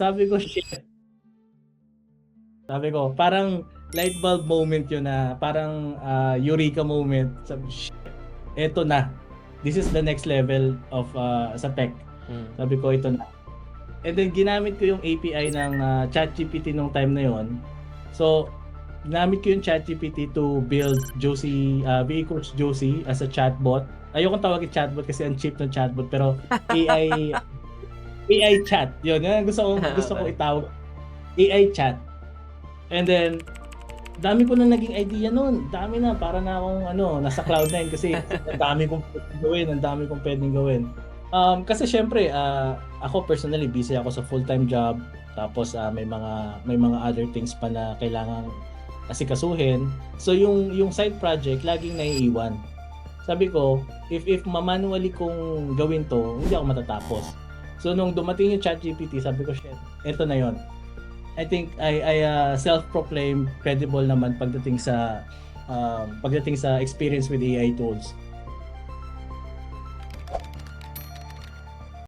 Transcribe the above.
Sabi ko, shit. Sabi ko, parang light bulb moment yun na parang eureka moment. Sabi, shit, eto na. This is the next level of sa tech. Sabi ko, ito na. And then ginamit ko yung API ng ChatGPT nung time na yon. So, ginamit ko yung ChatGPT to build Josie, VA Coach Josie as a chatbot. Ayokong tawagin chatbot kasi ang cheap ng chatbot, pero AI chat. Yun ang gusto ko itawag. AI chat. And then dami ko na naging idea noon. Dami na, para na akong nasa cloud9 kasi ang dami kong pwedeng gawin. Kasi syempre, ako personally busy ako sa full-time job. Tapos may mga other things pa na kailangan asikasuhin. So yung side project laging naiiwan. Sabi ko, if manually kong gawin to, hindi ako matatapos. So nung dumating yung ChatGPT, sabi ko, shit, eto na yon. I think I self-proclaim credible naman pagdating sa experience with AI tools.